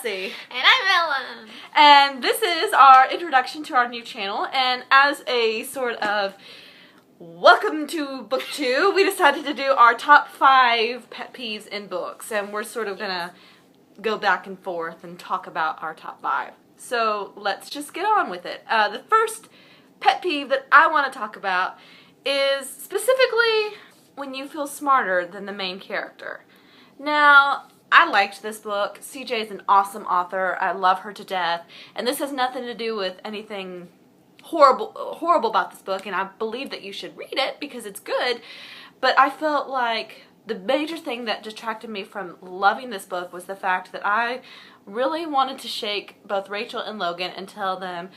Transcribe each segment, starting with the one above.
Jesse. And I'm Ellen. And this is our introduction to our new channel. And as a sort of welcome to book 2, we decided to do our top 5 pet peeves in books. And we're sort of going to go back and forth and talk about our top 5. So let's just get on with it. The first pet peeve that I want to talk about is specifically when you feel smarter than the main character. Now, I liked this book. CJ is an awesome author. I love her to death. And this has nothing to do with anything horrible about this book, and I believe that you should read it because it's good. But I felt like the major thing that detracted me from loving this book was the fact that I really wanted to shake both Rachel and Logan and tell them,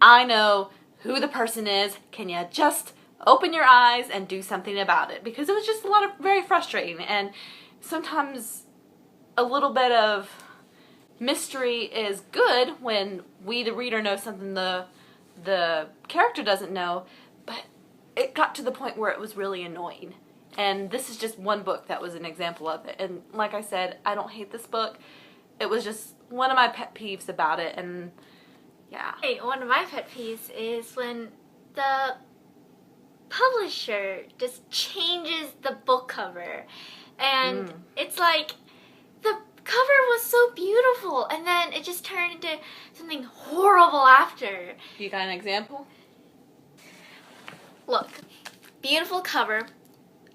I know who the person is. Can you just open your eyes and do something about it? Because it was just a lot of very frustrating, and sometimes a little bit of mystery is good when we, the reader, know something the character doesn't know, but it got to the point where it was really annoying. And this is just one book that was an example of it. And like I said, I don't hate this book. It was just one of my pet peeves about it, and yeah. Hey, one of my pet peeves is when the publisher just changes the book cover. And it's like, the cover was so beautiful, and then it just turned into something horrible after. You got an example? Look, beautiful cover.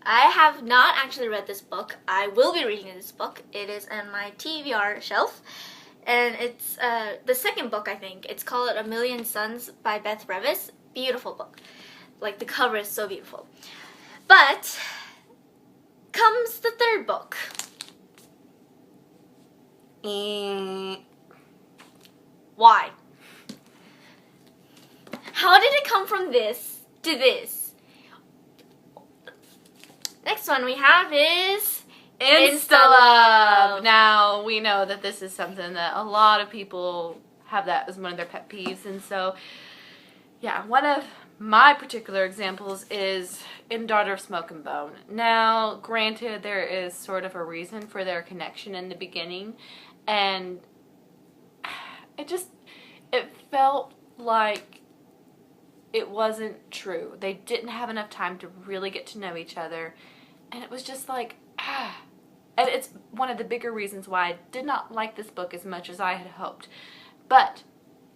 I have not actually read this book. I will be reading this book. It is on my TBR shelf, and it's the second book, I think. It's called A Million Suns by Beth Revis. Beautiful book. Like, the cover is so beautiful. But comes the third book. Why? How did it come from this to this? Next one we have is Insta-love. Now, we know that this is something that a lot of people have that as one of their pet peeves, and so, yeah, one of my particular examples is in Daughter of Smoke and Bone. Now, granted, there is sort of a reason for their connection in the beginning, and it felt like it wasn't true. They didn't have enough time to really get to know each other, and it was just like, And it's one of the bigger reasons why I did not like this book as much as I had hoped. But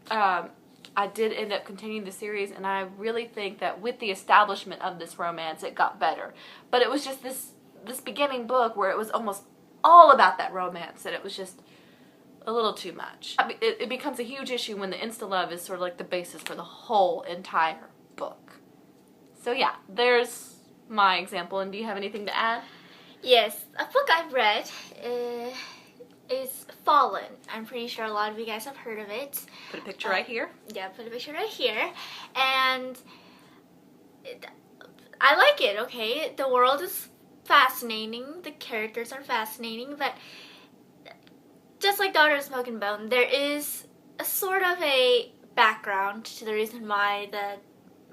I did end up continuing the series, and I really think that with the establishment of this romance, it got better. But it was just this beginning book where it was almost all about that romance, and it was just a little too much. It becomes a huge issue when the insta-love is sort of like the basis for the whole entire book. So yeah, there's my example. And do you have anything to add? Yes, a book I've read is Fallen. I'm pretty sure a lot of you guys have heard of it. Put a picture right here. Yeah, put a picture right here. And I like it, okay? The world is fascinating. The characters are fascinating. But just like Daughter of Smoke and Bone, there is a sort of a background to the reason why the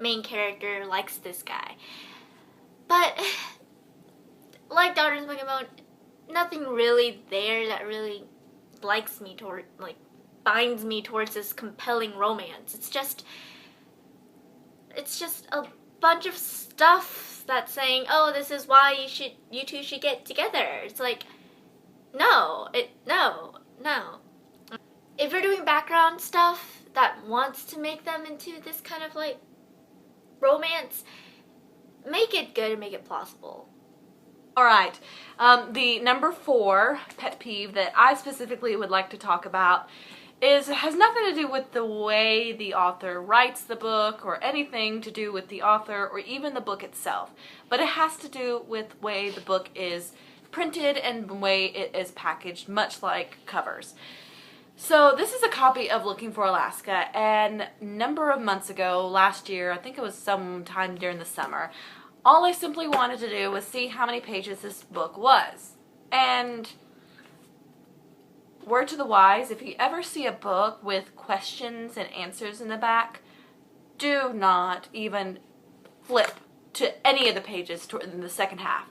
main character likes this guy. But like Daughter of Smoke and Bone, nothing really there that really likes me toward, like, binds me towards this compelling romance. It's just a bunch of stuff that's saying, oh, this is why you two should get together. It's like, no. If you're doing background stuff that wants to make them into this kind of, like, romance, make it good and make it plausible. Alright, the number 4 pet peeve that I specifically would like to talk about has nothing to do with the way the author writes the book or anything to do with the author or even the book itself. But it has to do with the way the book is printed and the way it is packaged, much like covers. So this is a copy of Looking for Alaska, and a number of months ago, last year, I think it was sometime during the summer, all I simply wanted to do was see how many pages this book was. And word to the wise, if you ever see a book with questions and answers in the back, do not even flip to any of the pages in the second half.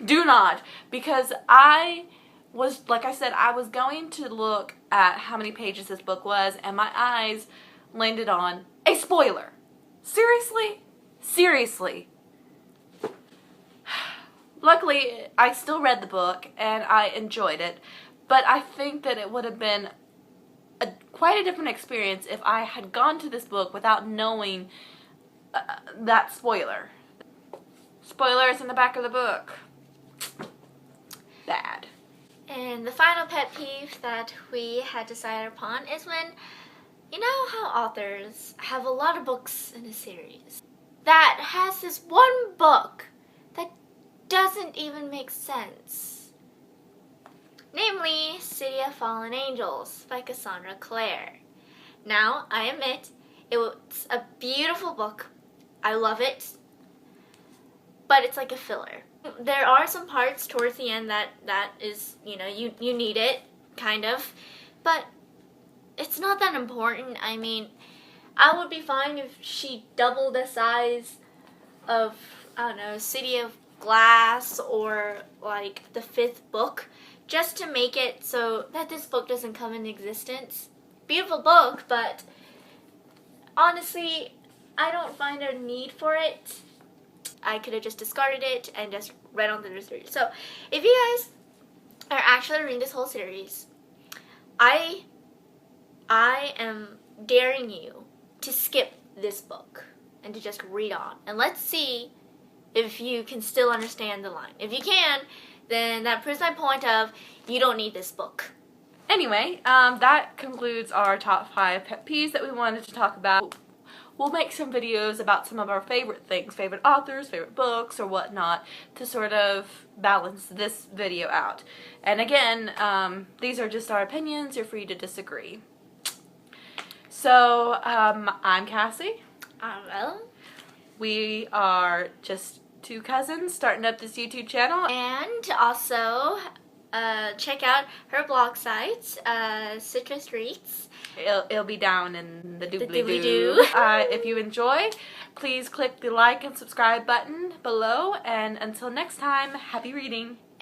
Do not, because I was, like I said, I was going to look at how many pages this book was, and my eyes landed on a spoiler. Seriously? Seriously. Luckily, I still read the book, and I enjoyed it, but I think that it would have been quite a different experience if I had gone to this book without knowing that spoiler. Spoilers in the back of the book. Bad. And the final pet peeve that we had decided upon is when, you know how authors have a lot of books in a series that has this one book that doesn't even make sense. Namely, City of Fallen Angels by Cassandra Clare. Now, I admit, it's a beautiful book. I love it. But it's like a filler. There are some parts towards the end that is, you know, you need it, kind of. But it's not that important. I mean, I would be fine if she doubled the size of, I don't know, City of Glass or like the 5th book, just to make it so that this book doesn't come into existence. Beautiful book, but honestly, I don't find a need for it. I could have just discarded it and just read on the series. So, if you guys are actually reading this whole series, I am daring you to skip this book and to just read on. And let's see if you can still understand the line. If you can, then that proves my point of you don't need this book. Anyway, that concludes our top 5 pet peeves that we wanted to talk about. We'll make some videos about some of our favorite things, favorite authors, favorite books, or whatnot, to sort of balance this video out. And again, these are just our opinions. You're free to disagree. So, I'm Cassie. I'm Ellen. We are just 2 cousins starting up this YouTube channel. And also, check out her blog site, Citrus Reads. It'll be down in the doobly-doo. If you enjoy, please click the like and subscribe button below. And until next time, happy reading.